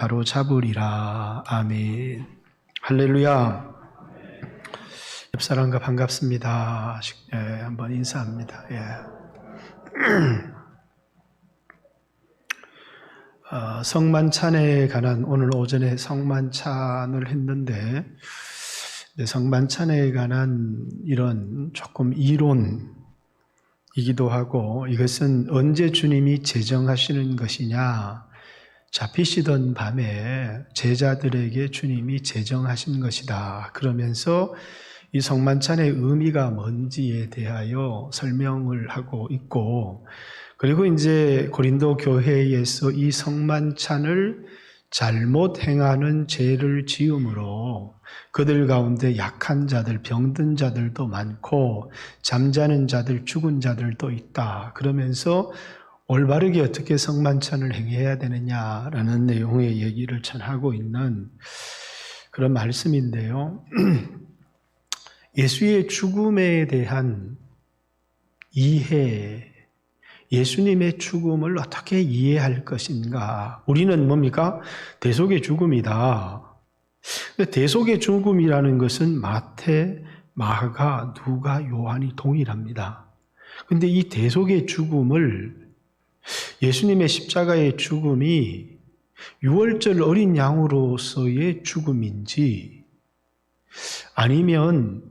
바로 잡으리라. 아멘. 할렐루야. 옆사람과 반갑습니다. 한번 인사합니다. 성만찬에 관한 오늘 오전에 성만찬을 했는데 성만찬에 관한 이런 조금 이론이기도 하고 이것은 언제 주님이 제정하시는 것이냐, 잡히시던 밤에 제자들에게 주님이 제정하신 것이다 그러면서 이 성만찬의 의미가 뭔지에 대하여 설명을 하고 있고, 그리고 이제 고린도 교회에서 이 성만찬을 잘못 행하는 죄를 지음으로 그들 가운데 약한 자들, 병든 자들도 많고 잠자는 자들, 죽은 자들도 있다 그러면서 올바르게 어떻게 성만찬을 행해야 되느냐라는 내용의 얘기를 전하고 있는 그런 말씀인데요. 예수의 죽음에 대한 이해, 예수님의 죽음을 어떻게 이해할 것인가. 우리는 뭡니까? 대속의 죽음이다. 대속의 죽음이라는 것은 마태, 마가, 누가, 요한이 동일합니다. 그런데 이 대속의 죽음을 예수님의 십자가의 죽음이 유월절 어린 양으로서의 죽음인지 아니면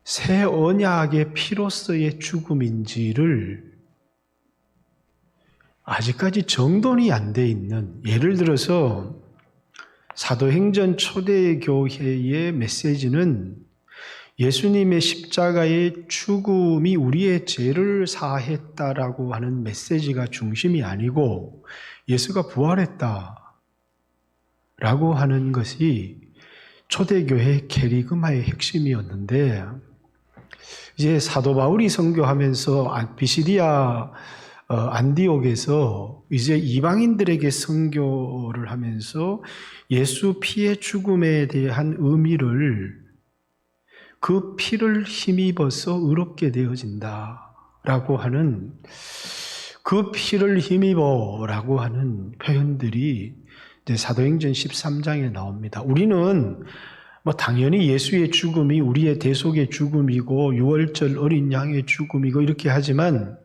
새 언약의 피로서의 죽음인지를 아직까지 정돈이 안 돼 있는, 예를 들어서 사도행전 초대교회의 메시지는 예수님의 십자가의 죽음이 우리의 죄를 사했다라고 하는 메시지가 중심이 아니고 예수가 부활했다라고 하는 것이 초대교회 캐리그마의 핵심이었는데, 이제 사도 바울이 선교하면서 비시디아 안디옥에서 이제 이방인들에게 선교를 하면서 예수 피의 죽음에 대한 의미를 그 피를 힘입어서 의롭게 되어진다라고 하는, 그 피를 힘입어라고 하는 표현들이 이제 사도행전 13장에 나옵니다. 우리는 당연히 예수의 죽음이 우리의 대속의 죽음이고 유월절 어린 양의 죽음이고 이렇게 하지만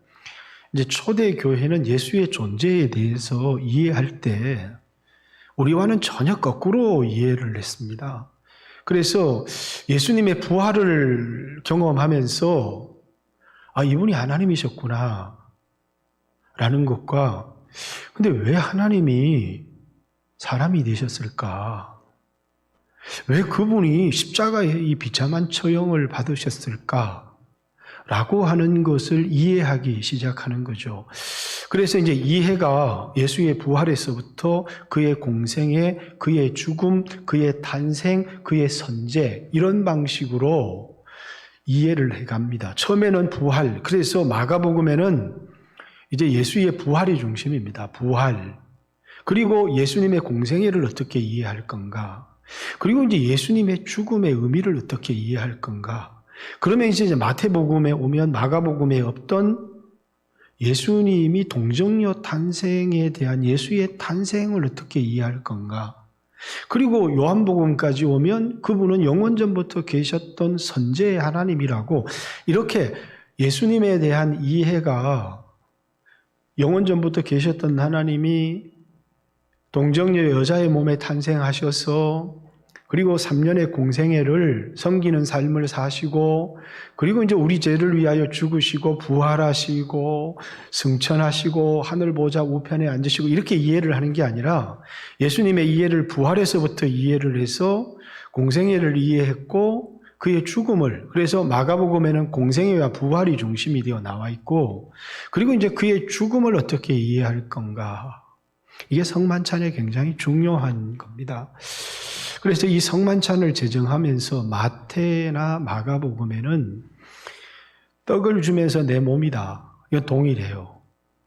이제 초대교회는 예수의 존재에 대해서 이해할 때 우리와는 전혀 거꾸로 이해를 했습니다. 그래서 예수님의 부활을 경험하면서 이분이 하나님이셨구나 라는 것과, 근데 왜 하나님이 사람이 되셨을까? 왜 그분이 십자가의 이 비참한 처형을 받으셨을까? 라고 하는 것을 이해하기 시작하는 거죠. 그래서 이제 이해가 예수의 부활에서부터 그의 공생애, 그의 죽음, 그의 탄생, 그의 선제, 이런 방식으로 이해를 해갑니다. 처음에는 부활, 그래서 마가복음에는 이제 예수의 부활이 중심입니다. 부활. 그리고 예수님의 공생애를 어떻게 이해할 건가? 그리고 이제 예수님의 죽음의 의미를 어떻게 이해할 건가? 그러면 이제 마태복음에 오면 마가복음에 없던 예수님이 동정녀 탄생에 대한 예수의 탄생을 어떻게 이해할 건가? 그리고 요한복음까지 오면 그분은 영원전부터 계셨던 선제의 하나님이라고, 이렇게 예수님에 대한 이해가 영원전부터 계셨던 하나님이 동정녀 여자의 몸에 탄생하셔서 그리고 3년의 공생애를 섬기는 삶을 사시고, 그리고 이제 우리 죄를 위하여 죽으시고 부활하시고 승천하시고 하늘 보좌 우편에 앉으시고, 이렇게 이해를 하는 게 아니라 예수님의 이해를 부활에서부터 이해를 해서 공생애를 이해했고 그의 죽음을, 그래서 마가복음에는 공생애와 부활이 중심이 되어 나와 있고, 그리고 이제 그의 죽음을 어떻게 이해할 건가, 이게 성만찬에 굉장히 중요한 겁니다. 그래서 이 성만찬을 제정하면서 마태나 마가복음에는 떡을 주면서 내 몸이다, 이거 동일해요.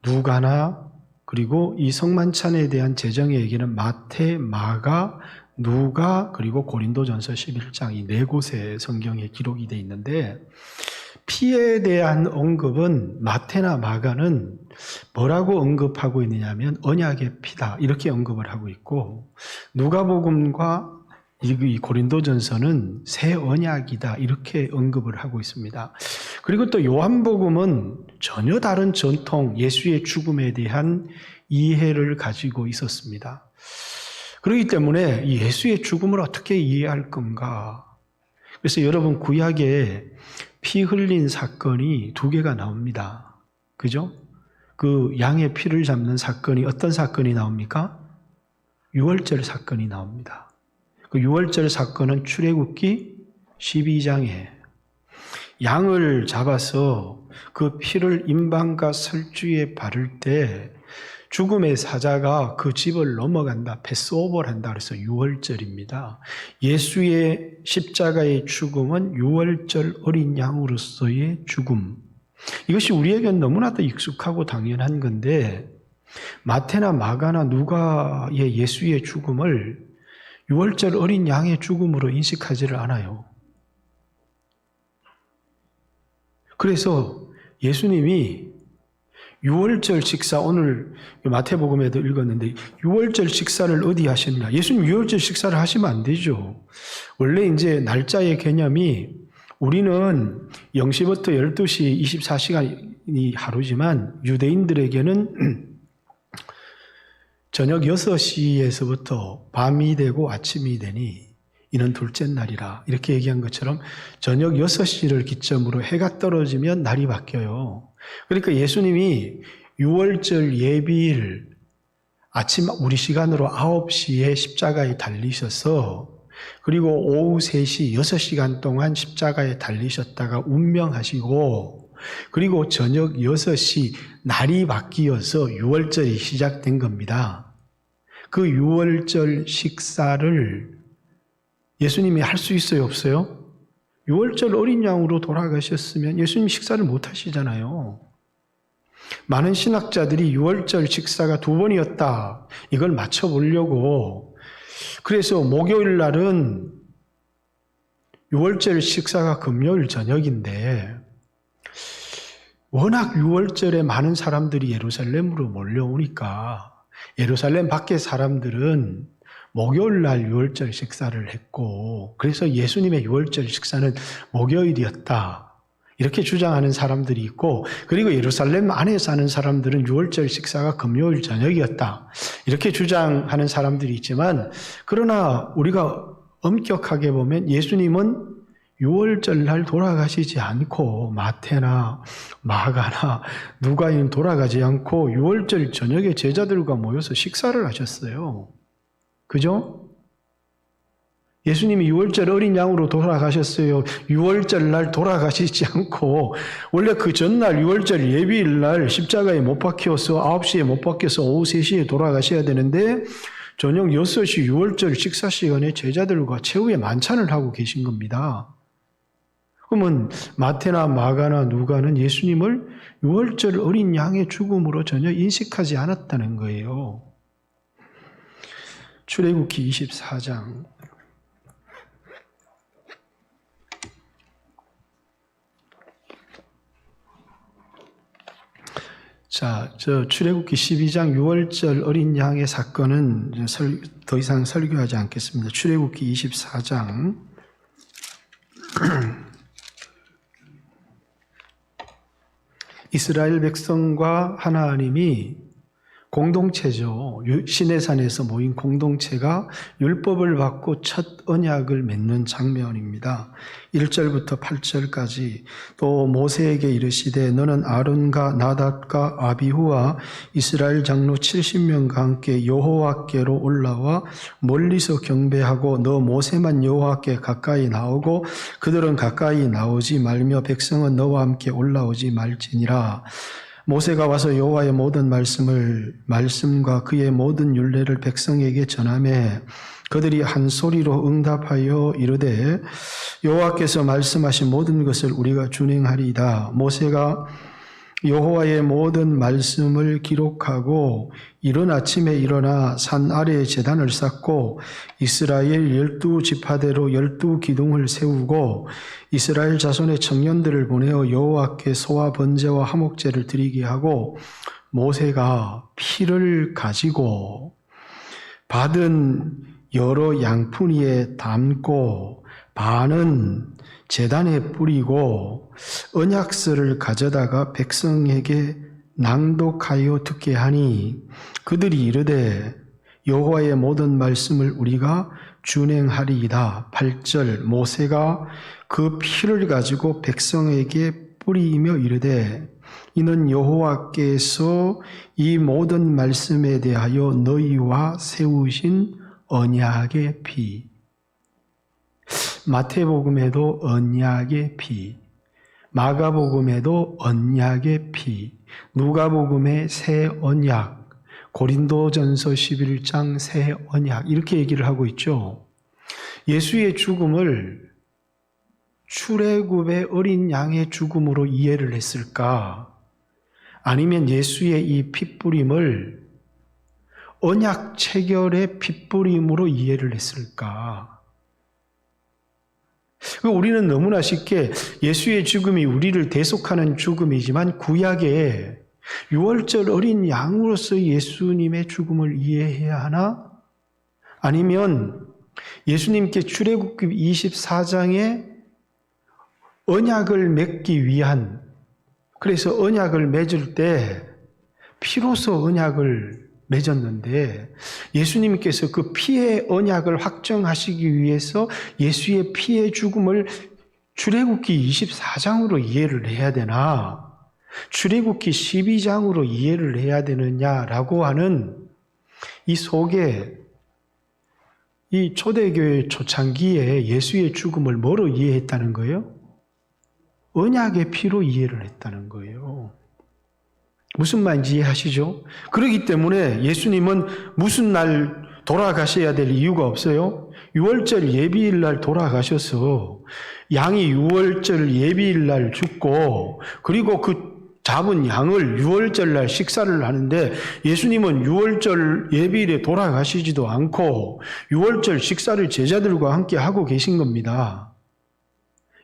누가나, 그리고 이 성만찬에 대한 제정의 얘기는 마태, 마가, 누가, 그리고 고린도전서 11장 이 네 곳에 성경에 기록이 되어 있는데, 피에 대한 언급은 마태나 마가는 뭐라고 언급하고 있느냐면 언약의 피다 이렇게 언급을 하고 있고, 누가복음과 이 고린도전서는 새 언약이다 이렇게 언급을 하고 있습니다. 그리고 또 요한복음은 전혀 다른 전통, 예수의 죽음에 대한 이해를 가지고 있었습니다. 그렇기 때문에 이 예수의 죽음을 어떻게 이해할 건가? 그래서 여러분, 구약에 피 흘린 사건이 2개가 나옵니다. 그죠? 그 양의 피를 잡는 사건이 어떤 사건이 나옵니까? 유월절 사건이 나옵니다. 그 유월절 사건은 출애굽기 12장에 양을 잡아서 그 피를 임방과 설주에 바를 때 죽음의 사자가 그 집을 넘어간다, 패스오버를 한다 그래서 유월절입니다. 예수의 십자가의 죽음은 유월절 어린 양으로서의 죽음. 이것이 우리에게는 너무나도 익숙하고 당연한 건데, 마태나 마가나 누가의 예수의 죽음을 유월절 어린 양의 죽음으로 인식하지를 않아요. 그래서 예수님이 유월절 식사, 오늘 마태복음에도 읽었는데 유월절 식사를 어디 하셨냐? 예수님 유월절 식사를 하시면 안 되죠. 원래 이제 날짜의 개념이, 우리는 0시부터 12시 24시간이 하루지만 유대인들에게는 저녁 6시에서부터 밤이 되고 아침이 되니 이는 둘째 날이라, 이렇게 얘기한 것처럼 저녁 6시를 기점으로 해가 떨어지면 날이 바뀌어요. 그러니까 예수님이 유월절 예비일 아침 우리 시간으로 9시에 십자가에 달리셔서, 그리고 오후 3시 6시간 동안 십자가에 달리셨다가 운명하시고, 그리고 저녁 6시 날이 바뀌어서 유월절이 시작된 겁니다. 그 유월절 식사를 예수님이 할 수 있어요, 없어요? 유월절 어린 양으로 돌아가셨으면 예수님 식사를 못 하시잖아요. 많은 신학자들이 유월절 식사가 2번이었다, 이걸 맞춰보려고, 그래서 목요일 날은 유월절 식사가 금요일 저녁인데, 워낙 유월절에 많은 사람들이 예루살렘으로 몰려오니까 예루살렘 밖의 사람들은 목요일 날 유월절 식사를 했고, 그래서 예수님의 유월절 식사는 목요일이었다, 이렇게 주장하는 사람들이 있고, 그리고 예루살렘 안에 사는 사람들은 유월절 식사가 금요일 저녁이었다, 이렇게 주장하는 사람들이 있지만, 그러나 우리가 엄격하게 보면 예수님은 유월절 날 돌아가시지 않고, 마태나 마가나 누가는 돌아가지 않고 유월절 저녁에 제자들과 모여서 식사를 하셨어요. 그죠? 예수님이 유월절 어린 양으로 돌아가셨어요. 유월절 날 돌아가시지 않고, 원래 그 전날 유월절 예비일 날 십자가에 못 박혀서 9시에 못 박혀서 오후 3시에 돌아가셔야 되는데, 저녁 6시 유월절 식사 시간에 제자들과 최후의 만찬을 하고 계신 겁니다. 그러면 마태나 마가나 누가는 예수님을 유월절 어린 양의 죽음으로 전혀 인식하지 않았다는 거예요. 출애굽기 24장. 자, 출애굽기 12장 유월절 어린 양의 사건은 더 이상 설교하지 않겠습니다. 출애굽기 24장. 이스라엘 백성과 하나님이 공동체죠. 시내산에서 모인 공동체가 율법을 받고 첫 언약을 맺는 장면입니다. 1절부터 8절까지. 또 모세에게 이르시되 너는 아론과 나답과 아비후와 이스라엘 장로 70명과 함께 여호와께로 올라와 멀리서 경배하고 너 모세만 여호와께 가까이 나오고 그들은 가까이 나오지 말며 백성은 너와 함께 올라오지 말지니라. 모세가 와서 여호와의 모든 말씀과 그의 모든 율례를 백성에게 전하매 그들이 한 소리로 응답하여 이르되 여호와께서 말씀하신 모든 것을 우리가 준행하리이다. 모세가 여호와의 모든 말씀을 기록하고 이른 아침에 일어나 산 아래에 제단을 쌓고 이스라엘 12지파대로 12기둥을 세우고 이스라엘 자손의 청년들을 보내어 여호와께 소와 번제와 화목제를 드리게 하고 모세가 피를 가지고 받은 여러 양푼위에 담고 반은 제단에 뿌리고 언약서를 가져다가 백성에게 낭독하여 듣게 하니 그들이 이르되 여호와의 모든 말씀을 우리가 준행하리이다. 8절 모세가 그 피를 가지고 백성에게 뿌리며 이르되 이는 여호와께서 이 모든 말씀에 대하여 너희와 세우신 언약의 피. 마태복음에도 언약의 피, 마가복음에도 언약의 피, 누가복음의 새 언약, 고린도전서 11장 새 언약 이렇게 얘기를 하고 있죠. 예수의 죽음을 출애굽의 어린 양의 죽음으로 이해를 했을까? 아니면 예수의 이 핏뿌림을 언약 체결의 핏뿌림으로 이해를 했을까? 우리는 너무나 쉽게 예수의 죽음이 우리를 대속하는 죽음이지만 구약에 유월절 어린 양으로서 예수님의 죽음을 이해해야 하나? 아니면 예수님께 출애굽기 24장에 언약을 맺기 위한, 그래서 언약을 맺을 때 피로서 언약을 맺었는데 예수님께서 그 피의 언약을 확정하시기 위해서 예수의 피의 죽음을 출애굽기 24장으로 이해를 해야 되나 출애굽기 12장으로 이해를 해야 되느냐라고 하는 이 속에 이 초대교회 초창기에 예수의 죽음을 뭐로 이해했다는 거예요? 언약의 피로 이해를 했다는 거예요. 무슨 말인지 이해하시죠? 그렇기 때문에 예수님은 무슨 날 돌아가셔야 될 이유가 없어요. 유월절 예비일 날 돌아가셔서 양이 유월절 예비일 날 죽고 그리고 그 잡은 양을 유월절 날 식사를 하는데 예수님은 유월절 예비일에 돌아가시지도 않고 유월절 식사를 제자들과 함께 하고 계신 겁니다.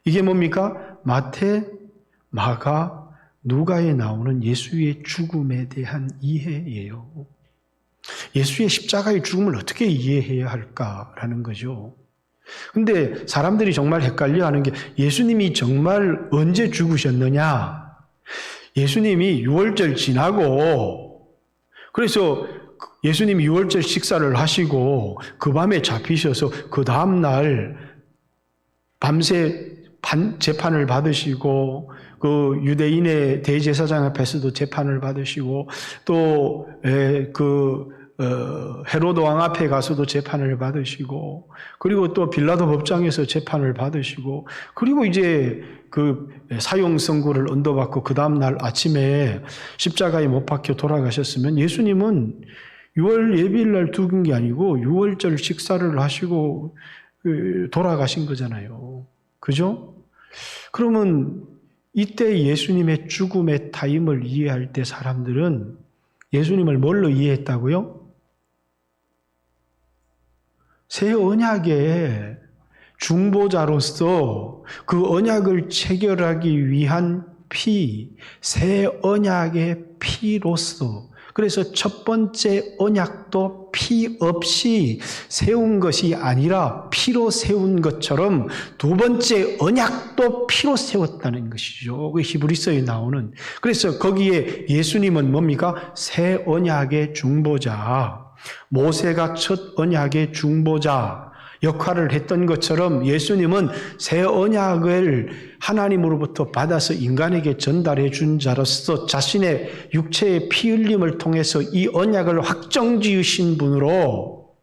이게 뭡니까? 마태, 마가, 누가에 나오는 예수의 죽음에 대한 이해예요. 예수의 십자가의 죽음을 어떻게 이해해야 할까라는 거죠. 근데 사람들이 정말 헷갈려하는 게 예수님이 정말 언제 죽으셨느냐? 예수님이 유월절 지나고 그래서 예수님이 유월절 식사를 하시고 그 밤에 잡히셔서 그 다음날 밤새 재판을 받으시고 그 유대인의 대제사장 앞에서도 재판을 받으시고 또 헤로드 왕 앞에 가서도 재판을 받으시고 그리고 또 빌라도 법정에서 재판을 받으시고 그리고 이제 그 사형 선고를 언도받고 그 다음 날 아침에 십자가에 못 박혀 돌아가셨으면 예수님은 6월 예비일 날 죽은 게 아니고 6월절 식사를 하시고 돌아가신 거잖아요. 그죠? 그러면 이때 예수님의 죽음의 타임을 이해할 때 사람들은 예수님을 뭘로 이해했다고요? 새 언약의 중보자로서 그 언약을 체결하기 위한 피, 새 언약의 피로서 그래서 첫 번째 언약도 피 없이 세운 것이 아니라 피로 세운 것처럼 두 번째 언약도 피로 세웠다는 것이죠. 그 히브리서에 나오는. 그래서 거기에 예수님은 뭡니까? 새 언약의 중보자. 모세가 첫 언약의 중보자 역할을 했던 것처럼 예수님은 새 언약을 하나님으로부터 받아서 인간에게 전달해 준 자로서 자신의 육체의 피 흘림을 통해서 이 언약을 확정지으신 분으로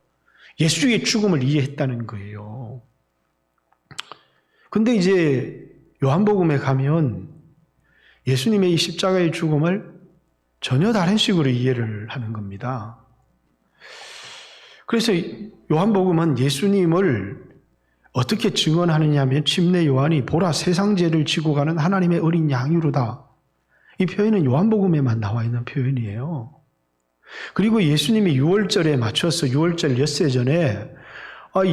예수의 죽음을 이해했다는 거예요. 근데 이제 요한복음에 가면 예수님의 이 십자가의 죽음을 전혀 다른 식으로 이해를 하는 겁니다. 그래서 요한복음은 예수님을 어떻게 증언하느냐 하면 침례 요한이 보라 세상 죄를 지고 가는 하나님의 어린 양이로다 이 표현은 요한복음에만 나와 있는 표현이에요. 그리고 예수님이 6월절에 맞춰서 6월절 엿새 전에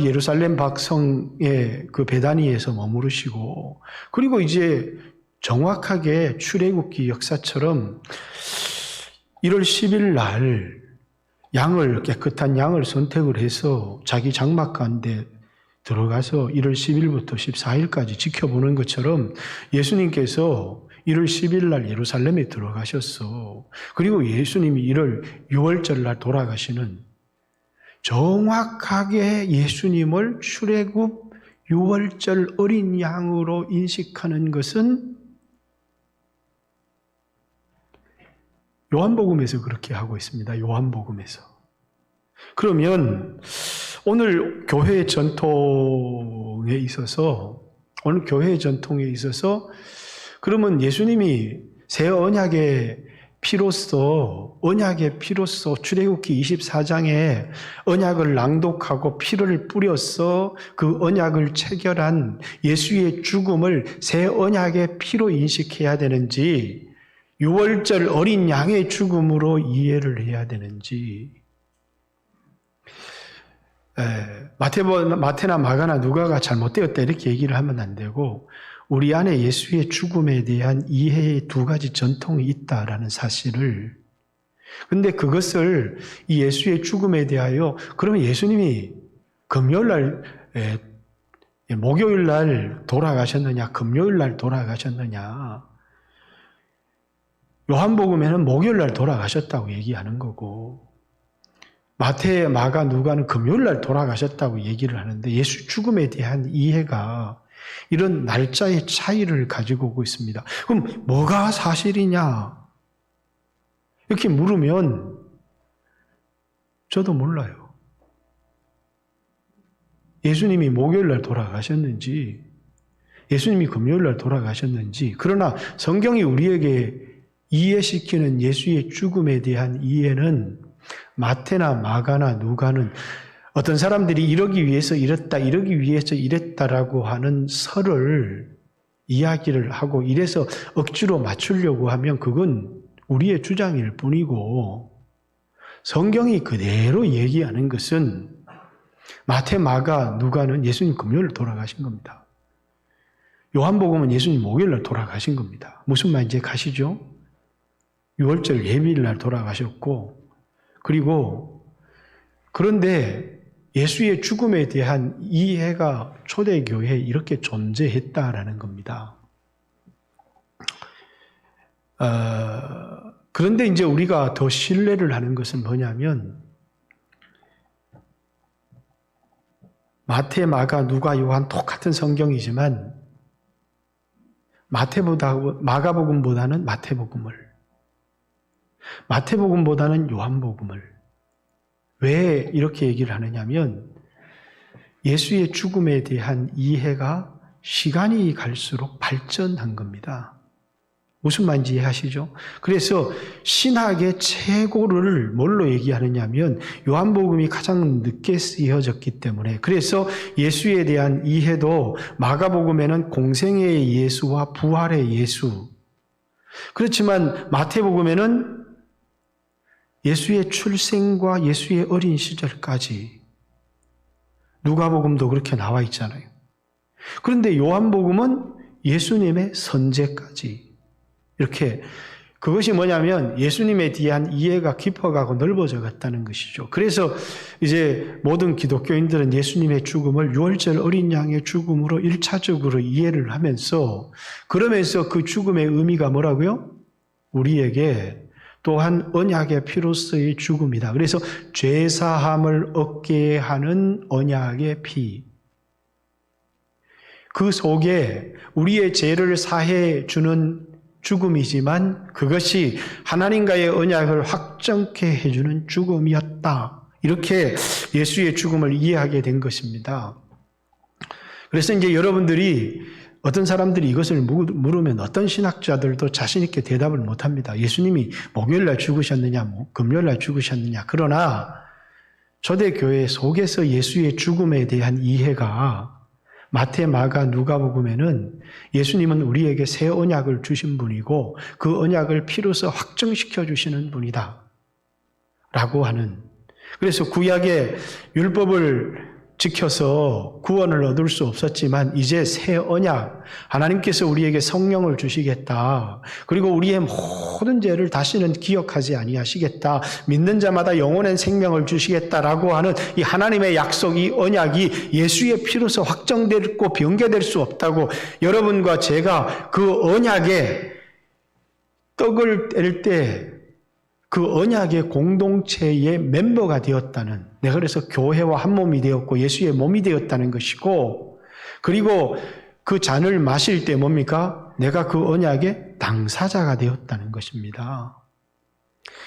예루살렘 박성의 그 베다니에서 머무르시고, 그리고 이제 정확하게 출애굽기 역사처럼 1월 10일 날 깨끗한 양을 선택을 해서 자기 장막 가운데 들어가서 1월 10일부터 14일까지 지켜보는 것처럼 예수님께서 1월 10일 날 예루살렘에 들어가셨어. 그리고 예수님이 6월절 날 돌아가시는, 정확하게 예수님을 출애굽 6월절 어린 양으로 인식하는 것은 요한복음에서 그렇게 하고 있습니다. 요한복음에서. 그러면 오늘 교회의 전통에 있어서 그러면 예수님이 새 언약의 피로써 출애굽기 24장에 언약을 낭독하고 피를 뿌려서 그 언약을 체결한 예수의 죽음을 새 언약의 피로 인식해야 되는지, 6월절 어린 양의 죽음으로 이해를 해야 되는지, 마태나 마가나 누가가 잘못되었다 이렇게 얘기를 하면 안 되고, 우리 안에 예수의 죽음에 대한 이해의 두 가지 전통이 있다라는 사실을, 근데 그것을 이 예수의 죽음에 대하여, 그러면 예수님이 목요일 날 돌아가셨느냐, 금요일 날 돌아가셨느냐, 요한복음에는 목요일 날 돌아가셨다고 얘기하는 거고, 마태, 마가, 누가는 금요일 날 돌아가셨다고 얘기를 하는데, 예수 죽음에 대한 이해가 이런 날짜의 차이를 가지고 오고 있습니다. 그럼 뭐가 사실이냐? 이렇게 물으면 저도 몰라요. 예수님이 목요일 날 돌아가셨는지, 예수님이 금요일 날 돌아가셨는지, 그러나 성경이 우리에게 이해시키는 예수의 죽음에 대한 이해는 마태나 마가나 누가는 어떤 사람들이 이러기 위해서 이랬다, 이러기 위해서 이랬다라고 하는 설을 이야기를 하고 이래서 억지로 맞추려고 하면 그건 우리의 주장일 뿐이고, 성경이 그대로 얘기하는 것은 마태, 마가, 누가는 예수님 금요일 돌아가신 겁니다. 요한복음은 예수님 목요일 날 돌아가신 겁니다. 무슨 말인지 가시죠? 6월절 예비일 날 돌아가셨고, 그런데 예수의 죽음에 대한 이해가 초대교회에 이렇게 존재했다라는 겁니다. 그런데 이제 우리가 더 신뢰를 하는 것은 뭐냐면, 마태, 마가, 누가, 요한 똑같은 성경이지만 마가복음보다는 마태복음보다는 요한복음을, 왜 이렇게 얘기를 하느냐면 예수의 죽음에 대한 이해가 시간이 갈수록 발전한 겁니다. 무슨 말인지 이해하시죠? 그래서 신학의 최고를 뭘로 얘기하느냐면 요한복음이 가장 늦게 쓰여졌기 때문에, 그래서 예수에 대한 이해도 마가복음에는 공생애의 예수와 부활의 예수, 그렇지만 마태복음에는 예수의 출생과 예수의 어린 시절까지, 누가복음도 그렇게 나와 있잖아요. 그런데 요한복음은 예수님의 선제까지, 이렇게, 그것이 뭐냐면 예수님에 대한 이해가 깊어가고 넓어져 갔다는 것이죠. 그래서 이제 모든 기독교인들은 예수님의 죽음을 6월절 어린 양의 죽음으로 1차적으로 이해를 하면서, 그러면서 그 죽음의 의미가 뭐라고요? 우리에게 또한 언약의 피로서의 죽음이다. 그래서 죄사함을 얻게 하는 언약의 피, 그 속에 우리의 죄를 사해 주는 죽음이지만 그것이 하나님과의 언약을 확정케 해주는 죽음이었다. 이렇게 예수의 죽음을 이해하게 된 것입니다. 그래서 이제 여러분들이, 어떤 사람들이 이것을 물으면 어떤 신학자들도 자신 있게 대답을 못합니다. 예수님이 목요일 날 죽으셨느냐, 금요일 날 죽으셨느냐. 그러나 초대교회 속에서 예수의 죽음에 대한 이해가 마태, 마가, 누가복음에는 예수님은 우리에게 새 언약을 주신 분이고 그 언약을 피로써 확정시켜 주시는 분이다 라고 하는, 그래서 구약의 율법을 지켜서 구원을 얻을 수 없었지만 이제 새 언약, 하나님께서 우리에게 성령을 주시겠다. 그리고 우리의 모든 죄를 다시는 기억하지 아니하시겠다. 믿는 자마다 영원한 생명을 주시겠다라고 하는 이 하나님의 약속, 이 언약이 예수의 피로서 확정되고 변개될 수 없다고, 여러분과 제가 그 언약에 떡을 뗄 때 그 언약의 공동체의 멤버가 되었다는, 내가 그래서 교회와 한 몸이 되었고 예수의 몸이 되었다는 것이고, 그리고 그 잔을 마실 때 뭡니까? 내가 그 언약의 당사자가 되었다는 것입니다.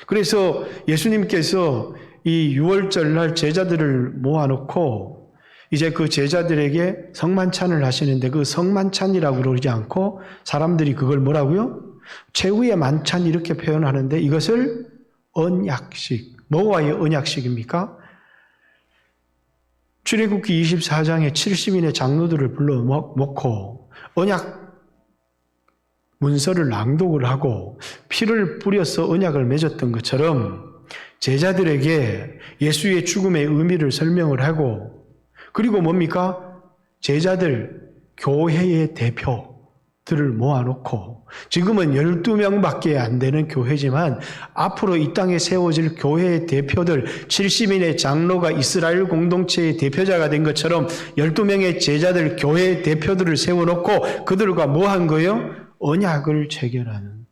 그래서 예수님께서 이 유월절날 제자들을 모아놓고 이제 그 제자들에게 성만찬을 하시는데, 그 성만찬이라고 그러지 않고 사람들이 그걸 뭐라고요? 최후의 만찬 이렇게 표현하는데, 이것을 언약식, 뭐와의 언약식입니까? 출애굽기 24장에 70인의 장로들을 불러 모고 언약 문서를 낭독을 하고 피를 뿌려서 언약을 맺었던 것처럼 제자들에게 예수의 죽음의 의미를 설명을 하고, 그리고 뭡니까? 제자들, 교회의 대표들을 모아놓고, 지금은 12명밖에 안 되는 교회지만 앞으로 이 땅에 세워질 교회의 대표들, 70인의 장로가 이스라엘 공동체의 대표자가 된 것처럼 12명의 제자들, 교회의 대표들을 세워놓고 그들과 뭐 한 거예요? 언약을 체결하는.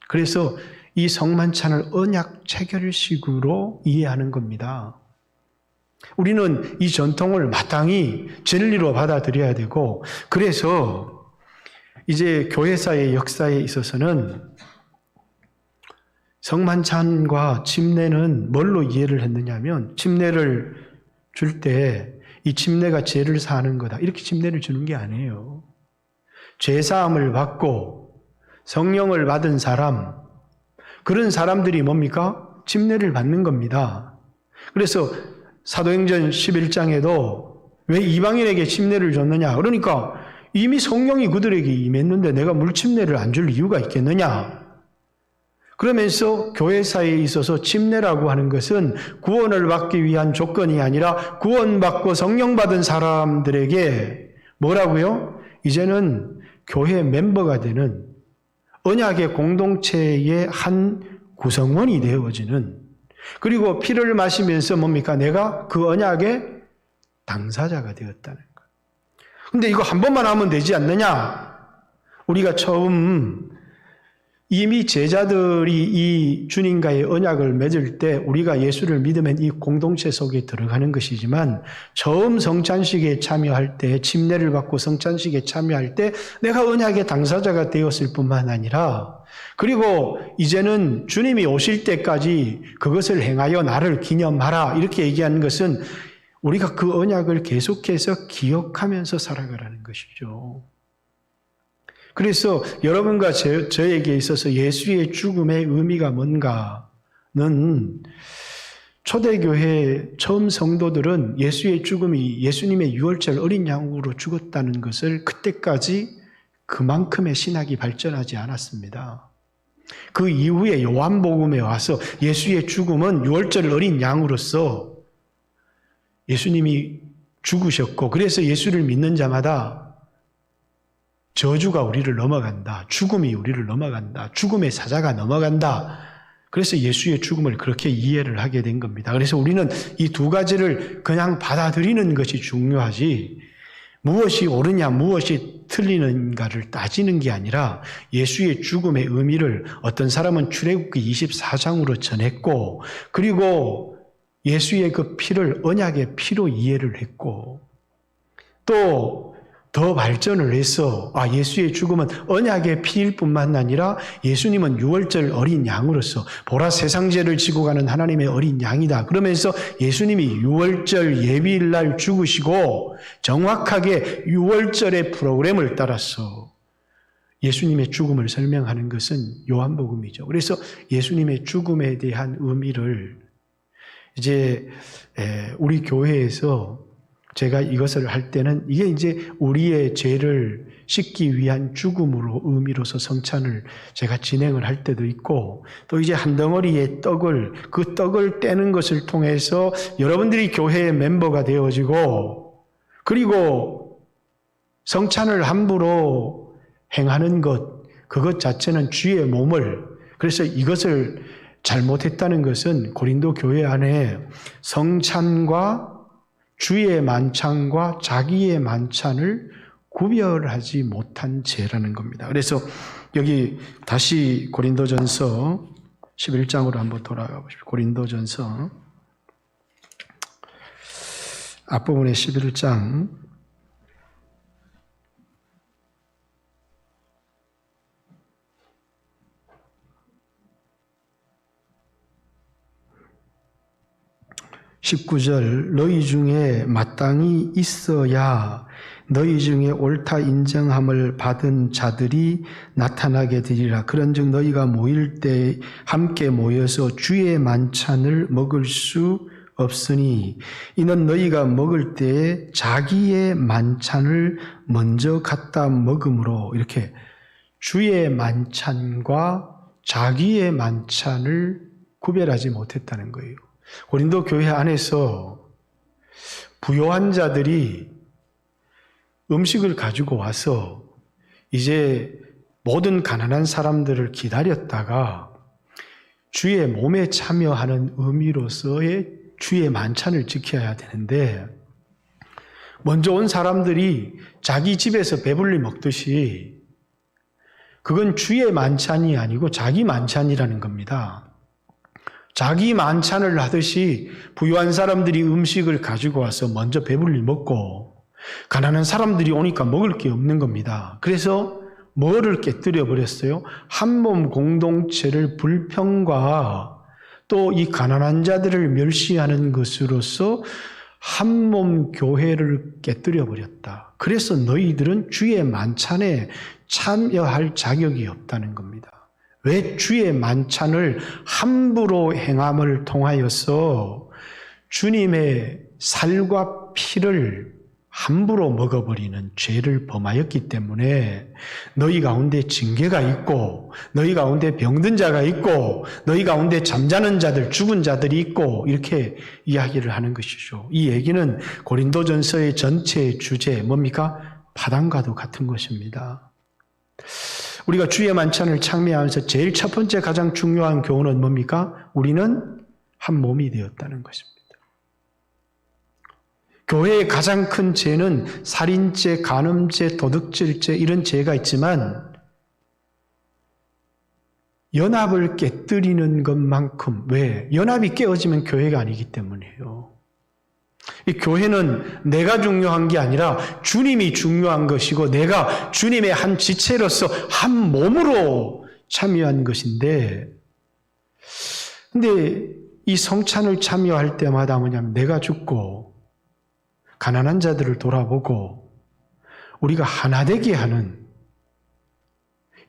그래서 이 성만찬을 언약 체결식으로 이해하는 겁니다. 우리는 이 전통을 마땅히 진리로 받아들여야 되고, 그래서 이제 교회사의 역사에 있어서는 성만찬과 침례는 뭘로 이해를 했느냐면, 침례를 줄 때 이 침례가 죄를 사하는 거다, 이렇게 침례를 주는 게 아니에요. 죄사함을 받고 성령을 받은 사람, 그런 사람들이 뭡니까? 침례를 받는 겁니다. 그래서 사도행전 11장에도 왜 이방인에게 침례를 줬느냐? 그러니까 이미 성령이 그들에게 임했는데 내가 물침례를 안 줄 이유가 있겠느냐? 그러면서 교회사에 있어서 침례라고 하는 것은 구원을 받기 위한 조건이 아니라 구원받고 성령 받은 사람들에게 뭐라고요? 이제는 교회 멤버가 되는, 언약의 공동체의 한 구성원이 되어지는, 그리고 피를 마시면서 뭡니까? 내가 그 언약의 당사자가 되었다는 것. 근데 이거 한 번만 하면 되지 않느냐? 우리가 처음 이미 제자들이 이 주님과의 언약을 맺을 때 우리가 예수를 믿으면 이 공동체 속에 들어가는 것이지만, 처음 성찬식에 참여할 때, 침례를 받고 성찬식에 참여할 때 내가 언약의 당사자가 되었을 뿐만 아니라, 그리고 이제는 주님이 오실 때까지 그것을 행하여 나를 기념하라, 이렇게 얘기하는 것은 우리가 그 언약을 계속해서 기억하면서 살아가라는 것이죠. 그래서 여러분과 저에게 있어서 예수의 죽음의 의미가 뭔가는, 초대교회 처음 성도들은 예수의 죽음이 예수님의 유월절 어린 양으로 죽었다는 것을 그때까지 그만큼의 신학이 발전하지 않았습니다. 그 이후에 요한복음에 와서 예수의 죽음은 유월절 어린 양으로서 예수님이 죽으셨고, 그래서 예수를 믿는 자마다 저주가 우리를 넘어간다, 죽음이 우리를 넘어간다, 죽음의 사자가 넘어간다. 그래서 예수의 죽음을 그렇게 이해를 하게 된 겁니다. 그래서 우리는 이 두 가지를 그냥 받아들이는 것이 중요하지, 무엇이 옳으냐 무엇이 틀리는가를 따지는 게 아니라 예수의 죽음의 의미를 어떤 사람은 출애굽기 24장으로 전했고, 그리고 예수의 그 피를 언약의 피로 이해를 했고, 또 더 발전을 해서 예수의 죽음은 언약의 피일 뿐만 아니라 예수님은 유월절 어린 양으로서 보라 세상 죄를 지고 가는 하나님의 어린 양이다. 그러면서 예수님이 유월절 예비일 날 죽으시고 정확하게 유월절의 프로그램을 따라서 예수님의 죽음을 설명하는 것은 요한복음이죠. 그래서 예수님의 죽음에 대한 의미를 이제 우리 교회에서 제가 이것을 할 때는 이게 이제 우리의 죄를 씻기 위한 죽음으로 의미로서 성찬을 제가 진행을 할 때도 있고, 또 이제 한 덩어리의 그 떡을 떼는 것을 통해서 여러분들이 교회의 멤버가 되어지고, 그리고 성찬을 함부로 행하는 그것 자체는 주의 몸을, 그래서 이것을 잘못했다는 것은 고린도 교회 안에 성찬과 주의 만찬과 자기의 만찬을 구별하지 못한 죄라는 겁니다. 그래서 여기 다시 고린도전서 11장으로 한번 돌아가 보십시오. 고린도전서 앞부분의 11장 19절 너희 중에 마땅히 있어야 너희 중에 옳다 인정함을 받은 자들이 나타나게 되리라. 그런즉 너희가 모일 때 함께 모여서 주의 만찬을 먹을 수 없으니 이는 너희가 먹을 때에 자기의 만찬을 먼저 갖다 먹음으로, 이렇게 주의 만찬과 자기의 만찬을 구별하지 못했다는 거예요. 고린도 교회 안에서 부요한 자들이 음식을 가지고 와서 이제 모든 가난한 사람들을 기다렸다가 주의 몸에 참여하는 의미로서의 주의 만찬을 지켜야 되는데, 먼저 온 사람들이 자기 집에서 배불리 먹듯이 그건 주의 만찬이 아니고 자기 만찬이라는 겁니다. 자기 만찬을 하듯이 부유한 사람들이 음식을 가지고 와서 먼저 배불리 먹고 가난한 사람들이 오니까 먹을 게 없는 겁니다. 그래서 뭐를 깨뜨려 버렸어요? 한 몸 공동체를 불평과 또 이 가난한 자들을 멸시하는 것으로서 한 몸 교회를 깨뜨려 버렸다. 그래서 너희들은 주의 만찬에 참여할 자격이 없다는 겁니다. 왜 주의 만찬을 함부로 행함을 통하여서 주님의 살과 피를 함부로 먹어버리는 죄를 범하였기 때문에 너희 가운데 징계가 있고, 너희 가운데 병든 자가 있고, 너희 가운데 잠자는 자들, 죽은 자들이 있고, 이렇게 이야기를 하는 것이죠. 이 얘기는 고린도전서의 전체 주제 뭡니까? 바람과도 같은 것입니다. 우리가 주의 만찬을 참여하면서 제일 첫 번째 가장 중요한 교훈은 뭡니까? 우리는 한 몸이 되었다는 것입니다. 교회의 가장 큰 죄는 살인죄, 간음죄, 도둑질죄 이런 죄가 있지만 연합을 깨뜨리는 것만큼, 왜? 연합이 깨어지면 교회가 아니기 때문이에요. 이 교회는 내가 중요한 게 아니라 주님이 중요한 것이고 내가 주님의 한 지체로서 한 몸으로 참여한 것인데, 근데 이 성찬을 참여할 때마다 뭐냐면 내가 죽고 가난한 자들을 돌아보고 우리가 하나 되게 하는,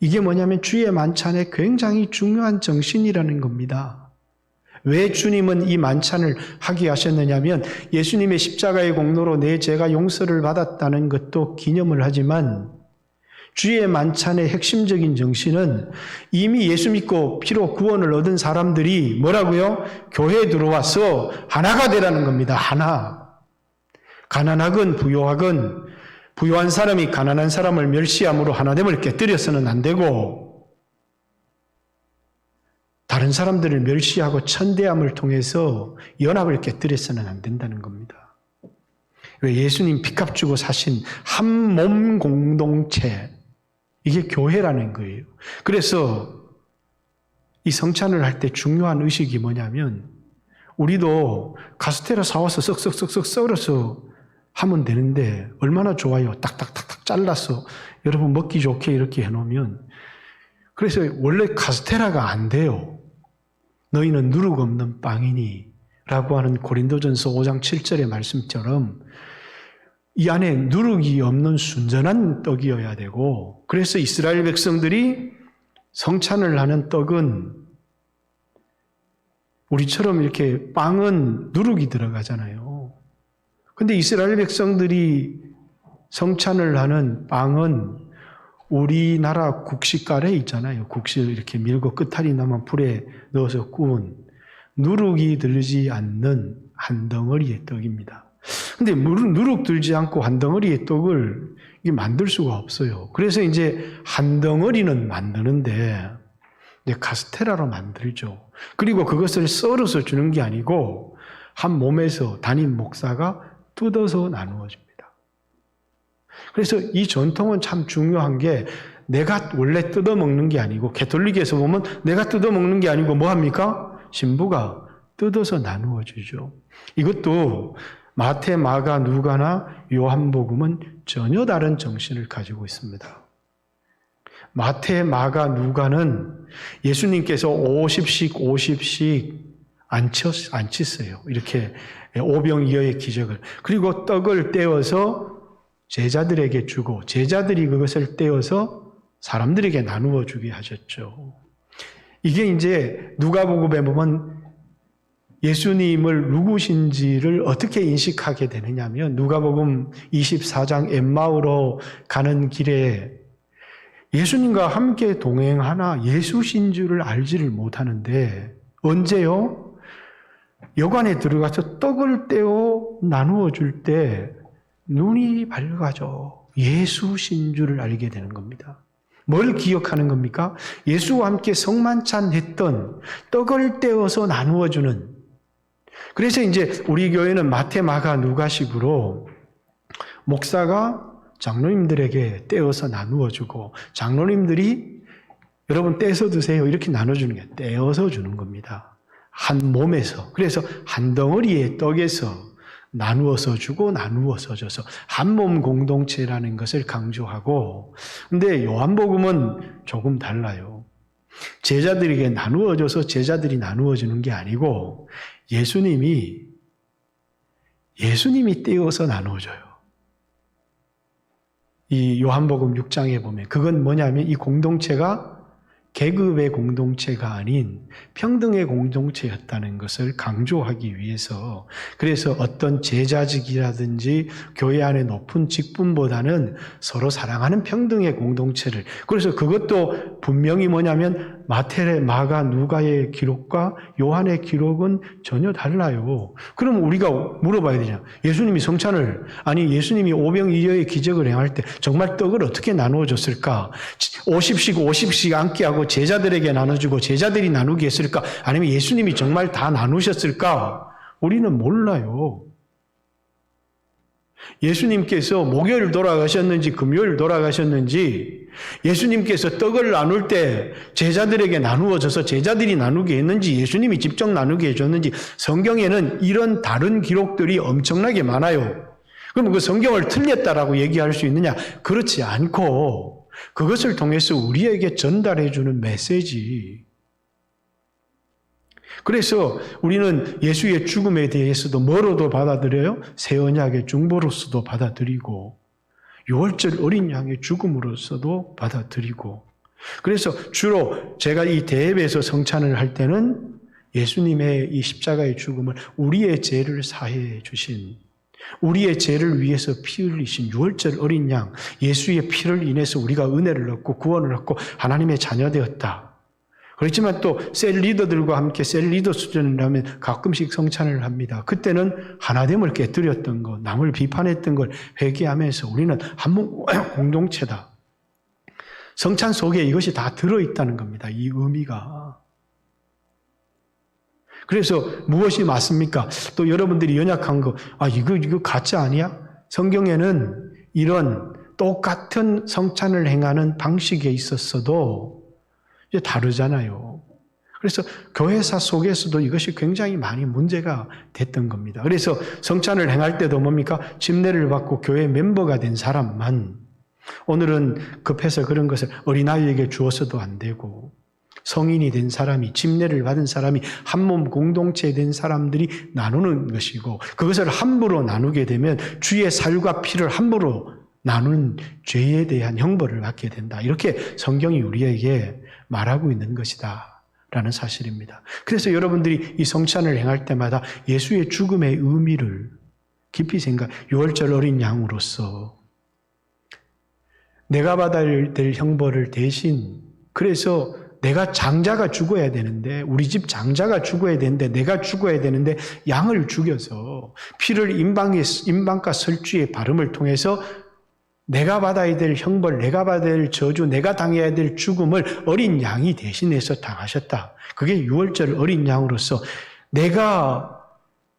이게 뭐냐면 주의 만찬의 굉장히 중요한 정신이라는 겁니다. 왜 주님은 이 만찬을 하게 하셨느냐면 예수님의 십자가의 공로로 내 죄가 용서를 받았다는 것도 기념을 하지만 주의 만찬의 핵심적인 정신은 이미 예수 믿고 피로 구원을 얻은 사람들이 뭐라고요? 교회에 들어와서 하나가 되라는 겁니다. 하나. 가난하건 부요하건 부요한 사람이 가난한 사람을 멸시함으로 하나됨을 깨뜨려서는 안 되고, 다른 사람들을 멸시하고 천대함을 통해서 연합을 깨뜨려서는 안 된다는 겁니다. 왜? 예수님 피값 주고 사신 한 몸 공동체, 이게 교회라는 거예요. 그래서 이 성찬을 할 때 중요한 의식이 뭐냐면 우리도 카스테라 사와서 썩썩썩썩 썰어서 하면 되는데 얼마나 좋아요. 딱딱딱딱 잘라서 여러분 먹기 좋게 이렇게 해놓으면. 그래서 원래 카스테라가 안 돼요. 너희는 누룩 없는 빵이니 라고 하는 고린도전서 5장 7절의 말씀처럼 이 안에 누룩이 없는 순전한 떡이어야 되고, 그래서 이스라엘 백성들이 성찬을 하는 떡은 우리처럼 이렇게 빵은 누룩이 들어가잖아요. 근데 이스라엘 백성들이 성찬을 하는 빵은 우리나라 국시가래 있잖아요. 국시를 이렇게 밀고 끝알이 나면 불에 넣어서 구운 누룩이 들지 않는 한 덩어리의 떡입니다. 근데 누룩 들지 않고 한 덩어리의 떡을 이게 만들 수가 없어요. 그래서 이제 한 덩어리는 만드는데 이제 카스테라로 만들죠. 그리고 그것을 썰어서 주는 게 아니고 한 몸에서 담임 목사가 뜯어서 나누어 줍니다. 그래서 이 전통은 참 중요한 게 내가 원래 뜯어 먹는 게 아니고 가톨릭에서 보면 내가 뜯어 먹는 게 아니고 뭐 합니까? 신부가 뜯어서 나누어 주죠. 이것도 마태, 마가, 누가나 요한복음은 전혀 다른 정신을 가지고 있습니다. 마태, 마가, 누가는 예수님께서 50씩 안 치세요. 이렇게 오병이어의 기적을. 그리고 떡을 떼어서 제자들에게 주고 제자들이 그것을 떼어서 사람들에게 나누어 주게 하셨죠. 이게 이제 누가복음에 보면 예수님을 누구신지를 어떻게 인식하게 되느냐면 누가복음 24장 엠마오로 가는 길에 예수님과 함께 동행하나 예수신 줄을 알지를 못하는데 언제요? 여관에 들어가서 떡을 떼어 나누어 줄 때 눈이 밝아져 예수신 줄을 알게 되는 겁니다. 뭘 기억하는 겁니까? 예수와 함께 성만찬했던 떡을 떼어서 나누어 주는. 그래서 이제 우리 교회는 마태, 마가, 누가식으로 목사가 장로님들에게 떼어서 나누어 주고 장로님들이 여러분 떼서 드세요 이렇게 나눠주는 게 떼어서 주는 겁니다. 한 몸에서. 그래서 한 덩어리의 떡에서 나누어서 주고 나누어서 줘서 한 몸 공동체라는 것을 강조하고, 근데 요한복음은 조금 달라요. 제자들에게 나누어줘서 제자들이 나누어주는 게 아니고 예수님이 떼어서 나누어줘요. 이 요한복음 6장에 보면 그건 뭐냐면 이 공동체가 계급의 공동체가 아닌 평등의 공동체였다는 것을 강조하기 위해서, 그래서 어떤 제자직이라든지 교회 안에 높은 직분보다는 서로 사랑하는 평등의 공동체를, 그래서 그것도 분명히 뭐냐면 마태, 마가, 누가의 기록과 요한의 기록은 전혀 달라요. 그럼 우리가 물어봐야 되냐? 예수님이 성찬을, 아니 예수님이 오병이어의 기적을 행할 때 정말 떡을 어떻게 나누어 줬을까? 50씩 앉게 하고 제자들에게 나눠주고 제자들이 나누게 했을까? 아니면 예수님이 정말 다 나누셨을까? 우리는 몰라요. 예수님께서 목요일 돌아가셨는지 금요일 돌아가셨는지, 예수님께서 떡을 나눌 때 제자들에게 나누어져서 제자들이 나누게 했는지 예수님이 직접 나누게 해줬는지 성경에는 이런 다른 기록들이 엄청나게 많아요. 그럼 그 성경을 틀렸다라고 얘기할 수 있느냐? 그렇지 않고 그것을 통해서 우리에게 전달해주는 메시지. 그래서 우리는 예수의 죽음에 대해서도 뭐로도 받아들여요? 새 언약의 중보로서도 받아들이고 유월절 어린 양의 죽음으로서도 받아들이고, 그래서 주로 제가 이 대회에서 성찬을 할 때는 예수님의 이 십자가의 죽음을 우리의 죄를 사해 주신, 우리의 죄를 위해서 피 흘리신 유월절 어린 양, 예수의 피를 인해서 우리가 은혜를 얻고 구원을 얻고 하나님의 자녀 되었다. 그렇지만 또 셀 리더들과 함께 셀 리더 수준이라면 가끔씩 성찬을 합니다. 그때는 하나됨을 깨뜨렸던 것, 남을 비판했던 걸 회개하면서 우리는 한 몸 공동체다. 성찬 속에 이것이 다 들어있다는 겁니다. 이 의미가. 그래서 무엇이 맞습니까? 또 여러분들이 연약한 거, 이거 가짜 아니야? 성경에는 이런 똑같은 성찬을 행하는 방식에 있었어도 이제 다르잖아요. 그래서 교회사 속에서도 이것이 굉장히 많이 문제가 됐던 겁니다. 그래서 성찬을 행할 때도 뭡니까? 침례를 받고 교회 멤버가 된 사람만, 오늘은 급해서 그런 것을 어린아이에게 주어서도 안 되고, 성인이 된 사람이, 침례를 받은 사람이, 한 몸 공동체 된 사람들이 나누는 것이고, 그것을 함부로 나누게 되면 주의 살과 피를 함부로 나누는 죄에 대한 형벌을 받게 된다. 이렇게 성경이 우리에게 말하고 있는 것이다 라는 사실입니다. 그래서 여러분들이 이 성찬을 행할 때마다 예수의 죽음의 의미를 깊이 생각, 6월절 어린 양으로서 내가 받아야 될 형벌을 대신, 그래서 내가 장자가 죽어야 되는데, 우리 집 장자가 죽어야 되는데, 내가 죽어야 되는데 양을 죽여서 피를 임방과 설주의 발음을 통해서 내가 받아야 될 형벌, 내가 받아야 될 저주, 내가 당해야 될 죽음을 어린 양이 대신해서 당하셨다. 그게 6월절 어린 양으로서 내가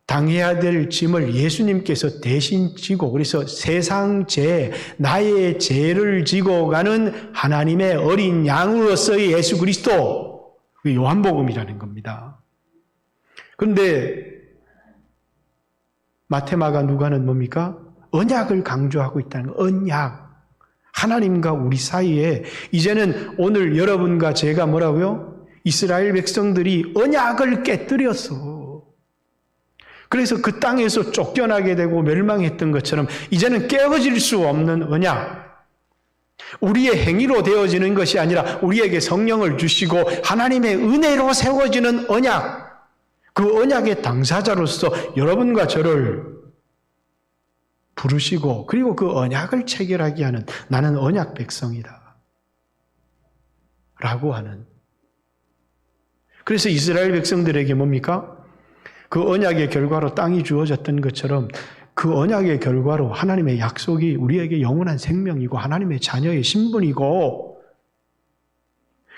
당해야 될 짐을 예수님께서 대신 지고, 그래서 세상 죄, 나의 죄를 지고 가는 하나님의 어린 양으로서의 예수 그리스도, 그게 요한복음이라는 겁니다. 그런데 마테마가 누가는 뭡니까? 언약을 강조하고 있다는 거. 언약. 하나님과 우리 사이에 이제는 오늘 여러분과 제가 뭐라고요? 이스라엘 백성들이 언약을 깨뜨렸어. 그래서 그 땅에서 쫓겨나게 되고 멸망했던 것처럼 이제는 깨어질 수 없는 언약. 우리의 행위로 되어지는 것이 아니라 우리에게 성령을 주시고 하나님의 은혜로 세워지는 언약. 그 언약의 당사자로서 여러분과 저를 부르시고, 그리고 그 언약을 체결하게 하는, 나는 언약 백성이다 라고 하는. 그래서 이스라엘 백성들에게 뭡니까? 그 언약의 결과로 땅이 주어졌던 것처럼 그 언약의 결과로 하나님의 약속이 우리에게 영원한 생명이고 하나님의 자녀의 신분이고,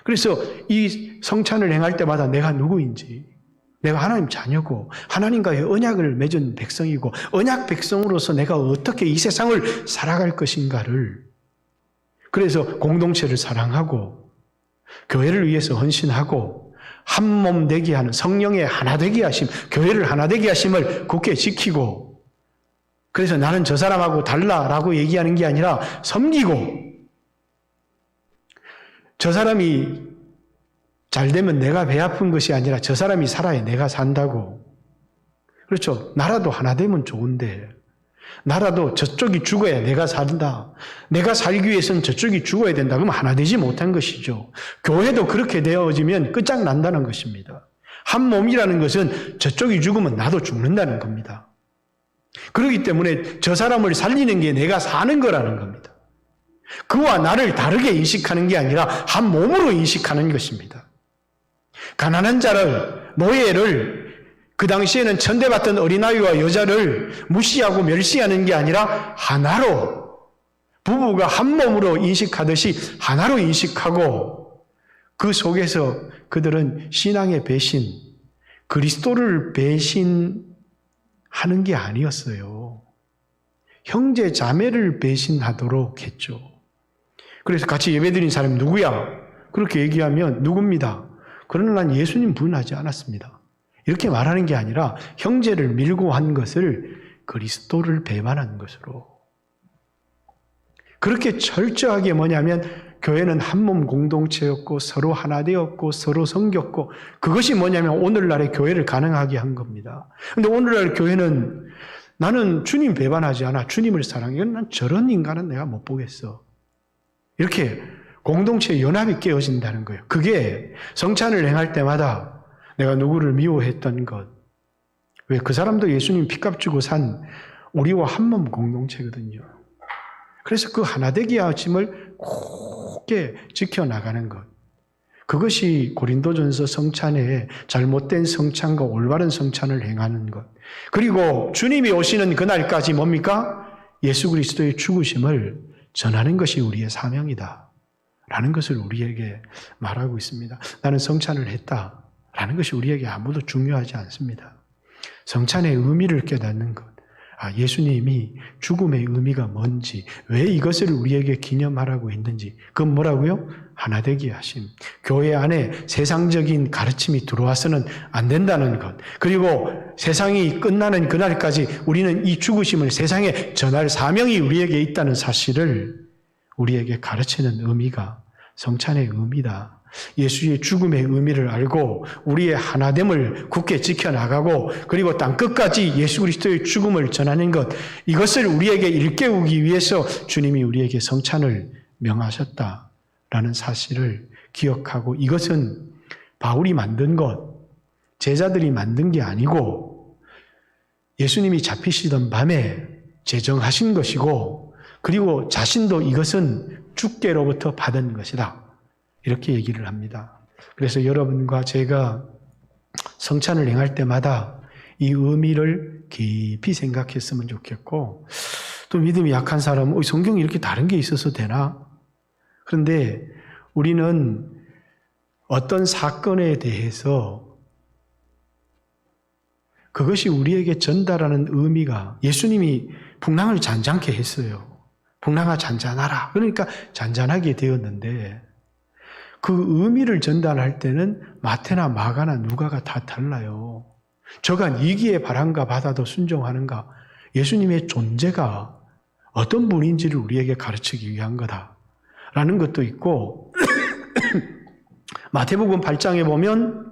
그래서 이 성찬을 행할 때마다 내가 누구인지, 내가 하나님 자녀고 하나님과의 언약을 맺은 백성이고 언약 백성으로서 내가 어떻게 이 세상을 살아갈 것인가를, 그래서 공동체를 사랑하고 교회를 위해서 헌신하고 한 몸 되게 하는 성령의 하나 되게 하심, 교회를 하나 되게 하심을 굳게 지키고, 그래서 나는 저 사람하고 달라라고 얘기하는 게 아니라 섬기고, 저 사람이 잘 되면 내가 배 아픈 것이 아니라 저 사람이 살아야 내가 산다고. 그렇죠. 나라도 하나 되면 좋은데, 나라도 저쪽이 죽어야 내가 산다. 내가 살기 위해서는 저쪽이 죽어야 된다. 그러면 하나 되지 못한 것이죠. 교회도 그렇게 되어지면 끝장난다는 것입니다. 한 몸이라는 것은 저쪽이 죽으면 나도 죽는다는 겁니다. 그렇기 때문에 저 사람을 살리는 게 내가 사는 거라는 겁니다. 그와 나를 다르게 인식하는 게 아니라 한 몸으로 인식하는 것입니다. 가난한 자를, 노예를, 그 당시에는 천대받던 어린아이와 여자를 무시하고 멸시하는 게 아니라 하나로, 부부가 한 몸으로 인식하듯이 하나로 인식하고, 그 속에서 그들은 신앙의 배신, 그리스도를 배신하는 게 아니었어요. 형제 자매를 배신하도록 했죠. 그래서 같이 예배드린 사람이 누구야? 그렇게 얘기하면 누굽니다. 그러나 난 예수님 부인하지 않았습니다. 이렇게 말하는 게 아니라 형제를 밀고 한 것을 그리스도를 배반한 것으로. 그렇게 철저하게 뭐냐면 교회는 한 몸 공동체였고 서로 하나 되었고 서로 섬겼고, 그것이 뭐냐면 오늘날의 교회를 가능하게 한 겁니다. 그런데 오늘날 교회는 나는 주님 배반하지 않아. 주님을 사랑해. 난 저런 인간은 내가 못 보겠어. 이렇게 공동체의 연합이 깨어진다는 거예요. 그게 성찬을 행할 때마다 내가 누구를 미워했던 것, 왜 그 사람도 예수님 피값 주고 산 우리와 한 몸 공동체거든요. 그래서 그 하나 되게 하심을 굳게 지켜나가는 것, 그것이 고린도전서 성찬의 잘못된 성찬과 올바른 성찬을 행하는 것, 그리고 주님이 오시는 그날까지 뭡니까? 예수 그리스도의 죽으심을 전하는 것이 우리의 사명이다 라는 것을 우리에게 말하고 있습니다. 나는 성찬을 했다 라는 것이 우리에게 아무도 중요하지 않습니다. 성찬의 의미를 깨닫는 것, 예수님이 죽음의 의미가 뭔지, 왜 이것을 우리에게 기념하라고 했는지, 그건 뭐라고요? 하나 되게 하심. 교회 안에 세상적인 가르침이 들어와서는 안 된다는 것, 그리고 세상이 끝나는 그날까지 우리는 이 죽으심을 세상에 전할 사명이 우리에게 있다는 사실을 우리에게 가르치는 의미가 성찬의 의미다. 예수의 죽음의 의미를 알고 우리의 하나됨을 굳게 지켜나가고, 그리고 땅끝까지 예수 그리스도의 죽음을 전하는 것, 이것을 우리에게 일깨우기 위해서 주님이 우리에게 성찬을 명하셨다라는 사실을 기억하고, 이것은 바울이 만든 것, 제자들이 만든 게 아니고 예수님이 잡히시던 밤에 제정하신 것이고 그리고 자신도 이것은 주께로부터 받은 것이다. 이렇게 얘기를 합니다. 그래서 여러분과 제가 성찬을 행할 때마다 이 의미를 깊이 생각했으면 좋겠고 또 믿음이 약한 사람은 성경이 이렇게 다른 게 있어서 되나? 그런데 우리는 어떤 사건에 대해서 그것이 우리에게 전달하는 의미가 예수님이 풍랑을 잔잔케 했어요. 풍랑아 잔잔하라. 그러니까 잔잔하게 되었는데 그 의미를 전달할 때는 마태나 마가나 누가가 다 달라요. 저가 이기의 바람과 바다도 순종하는가? 예수님의 존재가 어떤 분인지를 우리에게 가르치기 위한 거다라는 것도 있고 마태복음 8장에 보면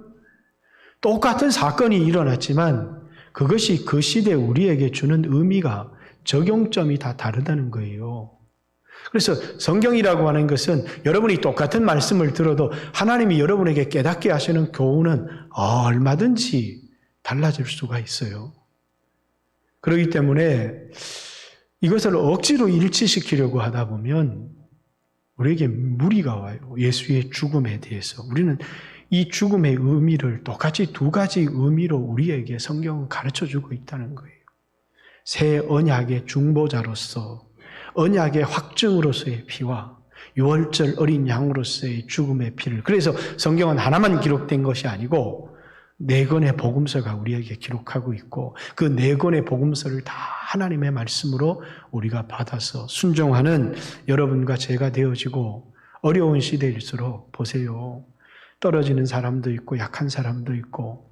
똑같은 사건이 일어났지만 그것이 그 시대 우리에게 주는 의미가 적용점이 다 다르다는 거예요. 그래서 성경이라고 하는 것은 여러분이 똑같은 말씀을 들어도 하나님이 여러분에게 깨닫게 하시는 교훈은 얼마든지 달라질 수가 있어요. 그렇기 때문에 이것을 억지로 일치시키려고 하다 보면 우리에게 무리가 와요. 예수의 죽음에 대해서. 우리는 이 죽음의 의미를 똑같이 두 가지 의미로 우리에게 성경은 가르쳐주고 있다는 거예요. 새 언약의 중보자로서 언약의 확증으로서의 피와 유월절 어린 양으로서의 죽음의 피를 그래서 성경은 하나만 기록된 것이 아니고 네 권의 복음서가 우리에게 기록하고 있고 그 네 권의 복음서를 다 하나님의 말씀으로 우리가 받아서 순종하는 여러분과 제가 되어지고 어려운 시대일수록 보세요. 떨어지는 사람도 있고 약한 사람도 있고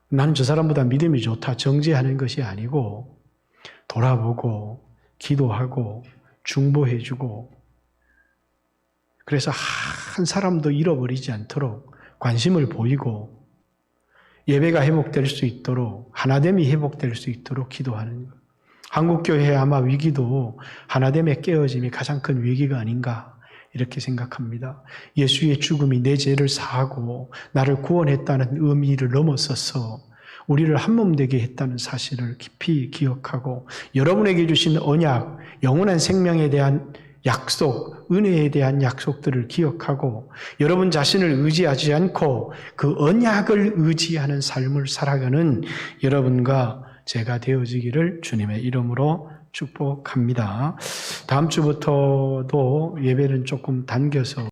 나는 저 사람보다 믿음이 좋다 정죄하는 것이 아니고 돌아보고 기도하고 중보해주고 그래서 한 사람도 잃어버리지 않도록 관심을 보이고 예배가 회복될 수 있도록 하나됨이 회복될 수 있도록 기도하는 것. 한국교회의 아마 위기도 하나됨의 깨어짐이 가장 큰 위기가 아닌가 이렇게 생각합니다. 예수의 죽음이 내 죄를 사하고 나를 구원했다는 의미를 넘어서서 우리를 한 몸 되게 했다는 사실을 깊이 기억하고 여러분에게 주신 언약, 영원한 생명에 대한 약속, 은혜에 대한 약속들을 기억하고 여러분 자신을 의지하지 않고 그 언약을 의지하는 삶을 살아가는 여러분과 제가 되어지기를 주님의 이름으로 축복합니다. 다음 주부터도 예배는 조금 당겨서